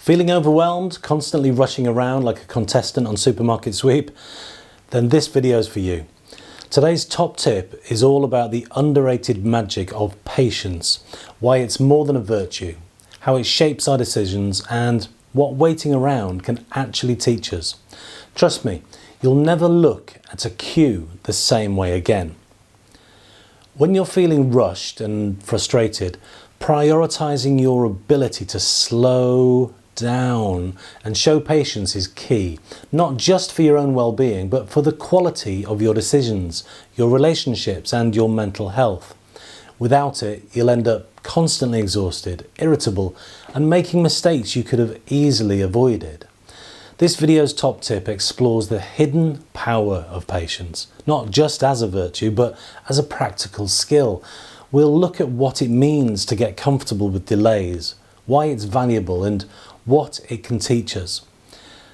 Feeling overwhelmed, constantly rushing around like a contestant on Supermarket Sweep? Then this video is for you. Today's top tip is all about the underrated magic of patience, why it's more than a virtue, how it shapes our decisions, and what waiting around can actually teach us. Trust me, you'll never look at a queue the same way again. When you're feeling rushed and frustrated, prioritizing your ability to slow down and show patience is key, not just for your own well-being, but for the quality of your decisions, your relationships, and your mental health. Without it, you'll end up constantly exhausted, irritable, and making mistakes you could have easily avoided. This video's top tip explores the hidden power of patience, not just as a virtue, but as a practical skill. We'll look at what it means to get comfortable with delays, why it's valuable, and what it can teach us.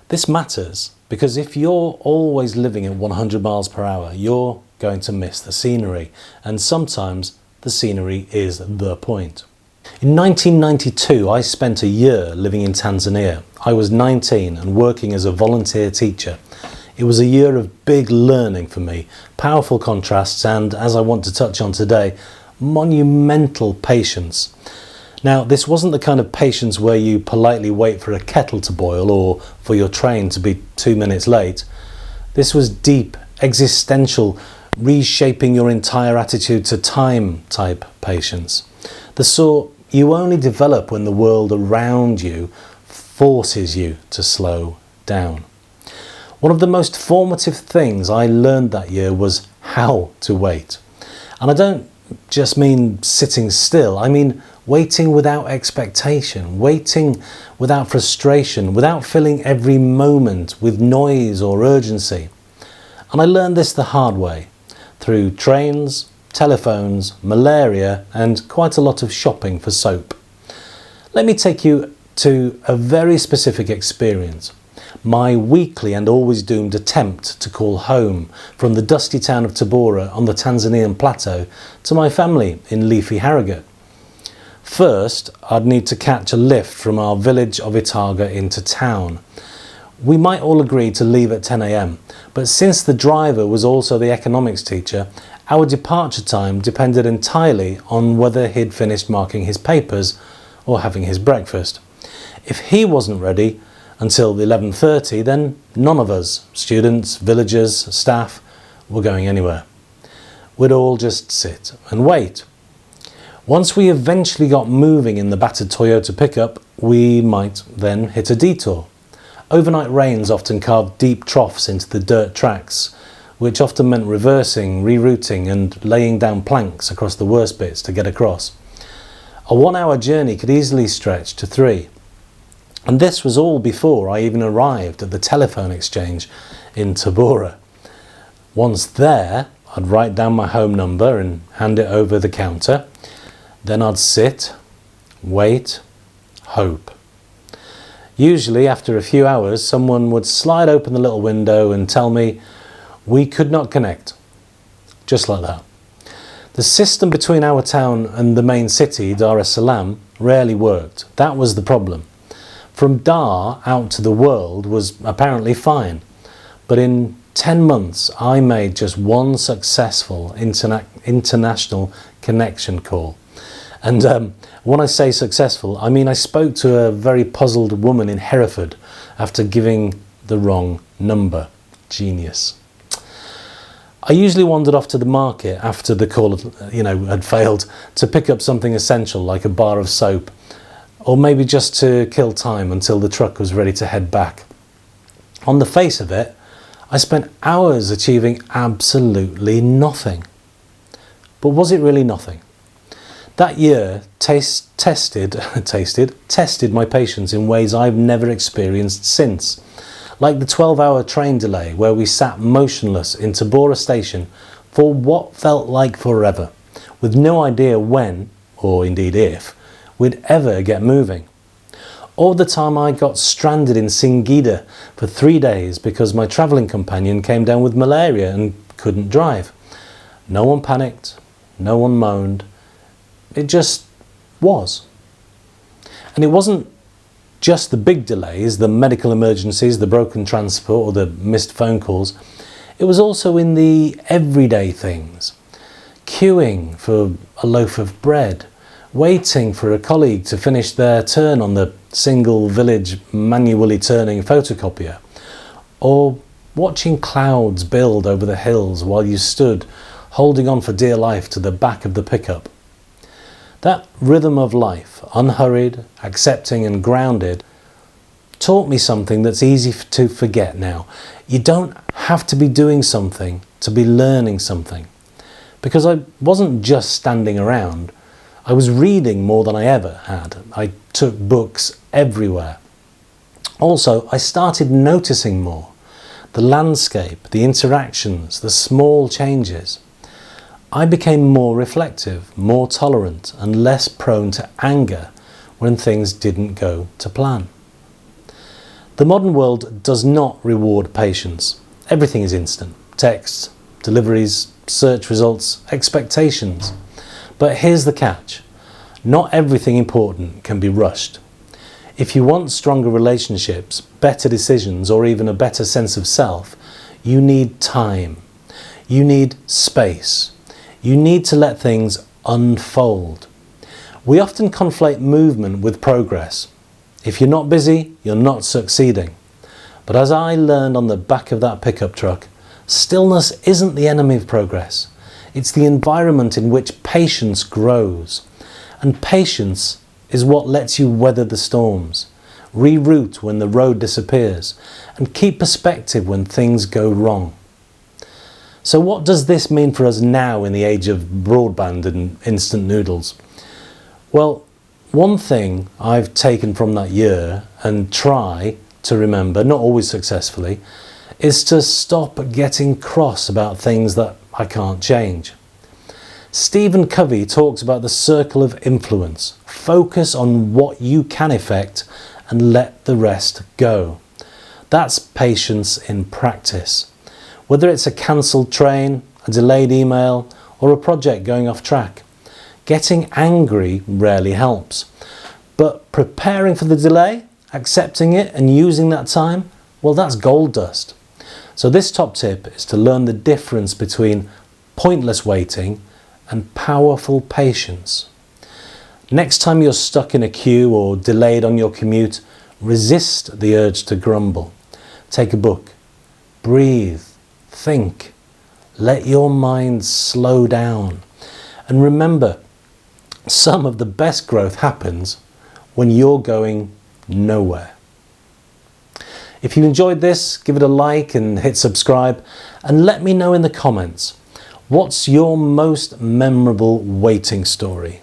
This matters because if you're always living at 100 miles per hour, you're going to miss the scenery, and sometimes the scenery is the point. In 1992, I spent a year living in Tanzania. I was 19 and working as a volunteer teacher. It was a year of big learning for me, powerful contrasts, and, as I want to touch on today, monumental patience. Now, this wasn't the kind of patience where you politely wait for a kettle to boil or for your train to be 2 minutes late. This was deep, existential, reshaping your entire attitude to time type patience. The sort you only develop when the world around you forces you to slow down. One of the most formative things I learned that year was how to wait. And I don't just mean sitting still, I mean waiting without expectation, waiting without frustration, without filling every moment with noise or urgency. And I learned this the hard way, through trains, telephones, malaria, and quite a lot of shopping for soap. Let me take you to a very specific experience. My weekly and always doomed attempt to call home from the dusty town of Tabora on the Tanzanian plateau to my family in leafy Harrogate. First, I'd need to catch a lift from our village of Itaga into town. We might all agree to leave at 10 AM, but since the driver was also the economics teacher, our departure time depended entirely on whether he'd finished marking his papers or having his breakfast. If he wasn't ready until 11:30, then none of us, students, villagers, staff, were going anywhere. We'd all just sit and wait. Once we eventually got moving in the battered Toyota pickup, we might then hit a detour. Overnight rains often carved deep troughs into the dirt tracks, which often meant reversing, rerouting, and laying down planks across the worst bits to get across. A 1-hour journey could easily stretch to 3. And this was all before I even arrived at the telephone exchange in Tabora. Once there, I'd write down my home number and hand it over the counter. Then I'd sit, wait, hope. Usually after a few hours, someone would slide open the little window and tell me we could not connect. Just like that. The system between our town and the main city, Dar es Salaam, rarely worked. That was the problem. From Dar out to the world was apparently fine. But in 10 months, I made just one successful international connection call. And when I say successful, I mean I spoke to a very puzzled woman in Hereford after giving the wrong number. Genius. I usually wandered off to the market after the call had failed to pick up something essential like a bar of soap, or maybe just to kill time until the truck was ready to head back. On the face of it, I spent hours achieving absolutely nothing. But was it really nothing? That year tested my patience in ways I've never experienced since. Like the 12-hour train delay where we sat motionless in Tabora station for what felt like forever, with no idea when, or indeed if, we'd ever get moving. Or the time I got stranded in Singida for 3 days because my travelling companion came down with malaria and couldn't drive. No one panicked, no one moaned. It just was. And it wasn't just the big delays, the medical emergencies, the broken transport or the missed phone calls. It was also in the everyday things. Queuing for a loaf of bread, waiting for a colleague to finish their turn on the single village manually turning photocopier, or watching clouds build over the hills while you stood holding on for dear life to the back of the pickup. That rhythm of life, unhurried, accepting and grounded, taught me something that's easy to forget now. You don't have to be doing something to be learning something. Because I wasn't just standing around, I was reading more than I ever had. I took books everywhere. Also, I started noticing more. The landscape, the interactions, the small changes. I became more reflective, more tolerant, and less prone to anger when things didn't go to plan. The modern world does not reward patience. Everything is instant. Texts, deliveries, search results, expectations. But here's the catch. Not everything important can be rushed. If you want stronger relationships, better decisions, or even a better sense of self, you need time. You need space. You need to let things unfold. We often conflate movement with progress. If you're not busy, you're not succeeding. But as I learned on the back of that pickup truck, stillness isn't the enemy of progress. It's the environment in which patience grows. And patience is what lets you weather the storms, reroute when the road disappears, and keep perspective when things go wrong. So what does this mean for us now in the age of broadband and instant noodles? Well, one thing I've taken from that year and try to remember, not always successfully, is to stop getting cross about things that I can't change. Stephen Covey talks about the circle of influence. Focus on what you can affect and let the rest go. That's patience in practice. Whether it's a cancelled train, a delayed email, or a project going off track, getting angry rarely helps. But preparing for the delay, accepting it and using that time, well, that's gold dust. So this top tip is to learn the difference between pointless waiting and powerful patience. Next time you're stuck in a queue or delayed on your commute, resist the urge to grumble. Take a book, breathe, think, let your mind slow down. And remember, some of the best growth happens when you're going nowhere. If you enjoyed this, give it a like and hit subscribe, and let me know in the comments, what's your most memorable waiting story?